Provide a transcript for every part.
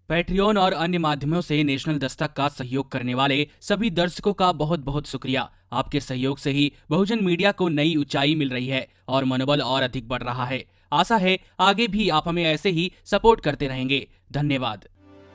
Patreon और अन्य माध्यमों से नेशनल दस्तक का सहयोग करने वाले सभी दर्शकों का बहुत बहुत शुक्रिया। आपके सहयोग से ही बहुजन मीडिया को नई ऊंचाई मिल रही है और मनोबल और अधिक बढ़ रहा है। आशा है आगे भी आप हमें ऐसे ही सपोर्ट करते रहेंगे। धन्यवाद।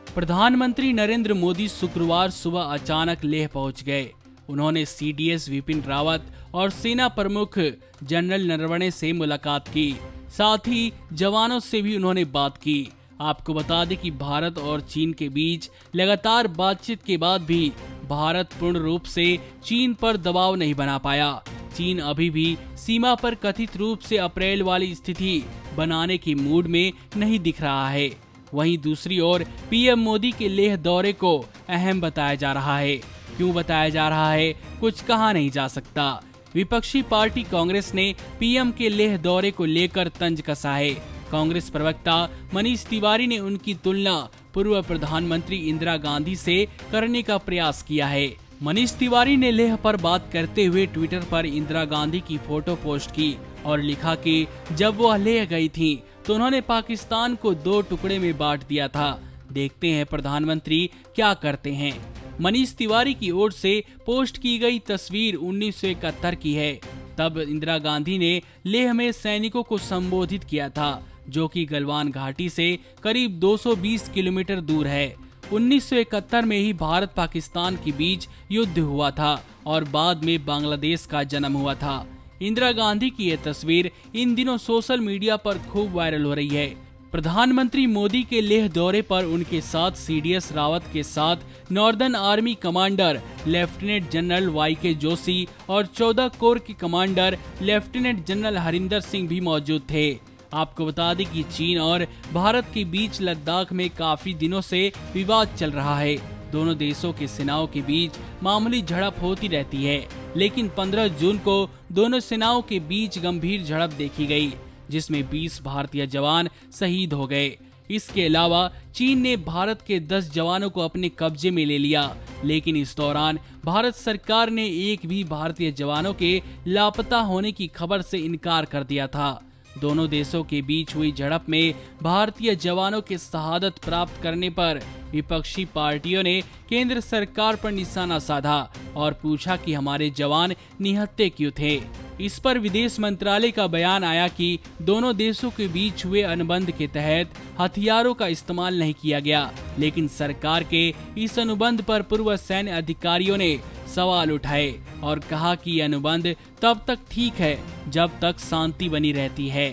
प्रधानमंत्री नरेंद्र मोदी शुक्रवार सुबह अचानक लेह पहुंच गए। उन्होंने सीडीएस विपिन रावत और सेना प्रमुख जनरल नरवणे से मुलाकात की। साथ ही जवानों से भी उन्होंने बात की। आपको बता दें कि भारत और चीन के बीच लगातार बातचीत के बाद भी भारत पूर्ण रूप से चीन पर दबाव नहीं बना पाया। चीन अभी भी सीमा पर कथित रूप से अप्रैल वाली स्थिति बनाने की मूड में नहीं दिख रहा है। वहीं दूसरी ओर पीएम मोदी के लेह दौरे को अहम बताया जा रहा है। क्यों बताया जा रहा है, कुछ कहा नहीं जा सकता। विपक्षी पार्टी कांग्रेस ने पीएम के लेह दौरे को लेकर तंज कसा है। कांग्रेस प्रवक्ता मनीष तिवारी ने उनकी तुलना पूर्व प्रधानमंत्री इंदिरा गांधी से करने का प्रयास किया है। मनीष तिवारी ने लेह पर बात करते हुए ट्विटर पर इंदिरा गांधी की फोटो पोस्ट की और लिखा कि जब वह लेह गई थी तो उन्होंने पाकिस्तान को 2 टुकड़े में बांट दिया था। देखते हैं प्रधानमंत्री क्या करते हैं। मनीष तिवारी की ओर से पोस्ट की गई तस्वीर 1971 की है। तब इंदिरा गांधी ने लेह में सैनिकों को संबोधित किया था, जो कि गलवान घाटी से करीब 220 किलोमीटर दूर है। 1971 में ही भारत पाकिस्तान के बीच युद्ध हुआ था और बाद में बांग्लादेश का जन्म हुआ था। इंदिरा गांधी की यह तस्वीर इन दिनों सोशल मीडिया पर खूब वायरल हो रही है। प्रधानमंत्री मोदी के लेह दौरे पर उनके साथ सीडीएस रावत के साथ northern army commander lieutenant general YK Joshi और 14 कोर के commander lieutenant general Harinder Singh भी मौजूद थे। आपको बता दें कि चीन और भारत के बीच लद्दाख में काफी दिनों से विवाद चल रहा है। दोनों देशों की सेनाओं के बीच मामूली झड़प होती रहती है, लेकिन 15 जून को दोनों सेनाओं के बीच गंभीर झड़प देखी गई, जिसमें 20 भारतीय जवान शहीद हो गए। इसके अलावा चीन ने भारत के 10 जवानों को अपने कब्जे में ले लिया, लेकिन इस दौरान भारत सरकार ने एक भी भारतीय जवानों के लापता होने की खबर से इनकार कर दिया था। दोनों देशों के बीच हुई झड़प में भारतीय जवानों के शहादत प्राप्त करने पर विपक्षी पार्टियों ने केंद्र सरकार पर निशाना साधा और पूछा कि हमारे जवान निहत्थे क्यों थे। इस पर विदेश मंत्रालय का बयान आया कि दोनों देशों के बीच हुए अनुबंध के तहत हथियारों का इस्तेमाल नहीं किया गया, लेकिन सरकार के इस अनुबंध पर पूर्व सैन्य अधिकारियों ने सवाल उठाए और कहा कि यह अनुबंध तब तक ठीक है जब तक शांति बनी रहती है।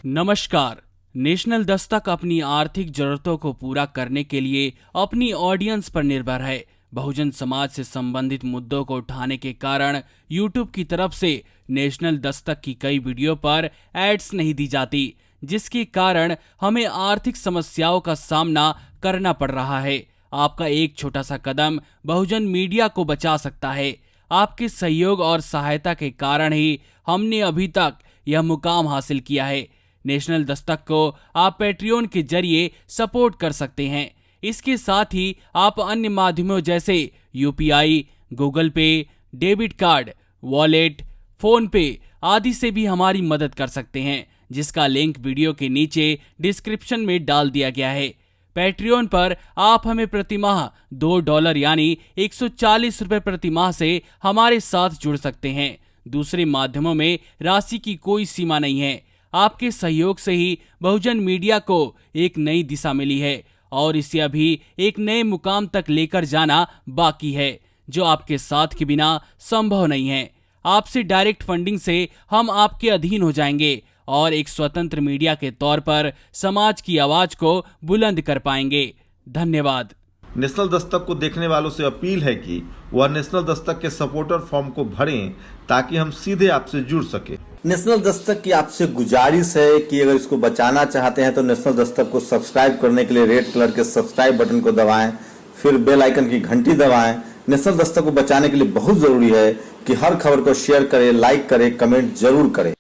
नमस्कार। नेशनल दस्तक अपनी आर्थिक जरूरतों को पूरा करने के लिए अपनी ऑडियंस पर निर्भर है। बहुजन समाज से संबंधित मुद्दों को उठाने के कारण यूट्यूब की तरफ से नेशनल दस्तक की कई वीडियो पर एड्स नहीं दी जाती, जिसके कारण हमें आर्थिक समस्याओं का सामना करना पड़ रहा है। आपका एक छोटा सा कदम बहुजन मीडिया को बचा सकता है। आपके सहयोग और सहायता के कारण ही हमने अभी तक यह मुकाम हासिल किया है। नेशनल दस्तक को आप पैट्रियन के जरिए सपोर्ट कर सकते हैं। इसके साथ ही आप अन्य माध्यमों जैसे यूपीआई, गूगल पे, डेबिट कार्ड, वॉलेट, फोन पे आदि से भी हमारी मदद कर सकते हैं, जिसका लिंक वीडियो के नीचे डिस्क्रिप्शन में डाल दिया गया है। पैट्रियन पर आप हमें प्रतिमाह $2 यानी 140 रुपए प्रतिमाह से हमारे साथ जुड़ सकते हैं। दूसरे माध्यमों में राशि की कोई सीमा नहीं है। आपके सहयोग से ही बहुजन मीडिया को एक नई दिशा मिली है और इसे अभी एक नए मुकाम तक लेकर जाना बाकी है, जो आपके साथ के बिना संभव नहीं है। आपसे डायरेक्ट फंडिंग से हम आपके अधीन हो जाएंगे और एक स्वतंत्र मीडिया के तौर पर समाज की आवाज को बुलंद कर पाएंगे। धन्यवाद। नेशनल दस्तक को देखने वालों से अपील है कि वह नेशनल दस्तक के सपोर्टर फॉर्म को भरें ताकि हम सीधे आपसे जुड़ सके। नेशनल दस्तक की आपसे गुजारिश है कि अगर इसको बचाना चाहते हैं तो नेशनल दस्तक को सब्सक्राइब करने के लिए रेड कलर के सब्सक्राइब बटन को दबाएं, फिर बेल आइकन की घंटी दबाएं। नेशनल दस्तक को बचाने के लिए बहुत जरूरी है कि हर खबर को शेयर करें, लाइक करें, कमेंट जरूर करें।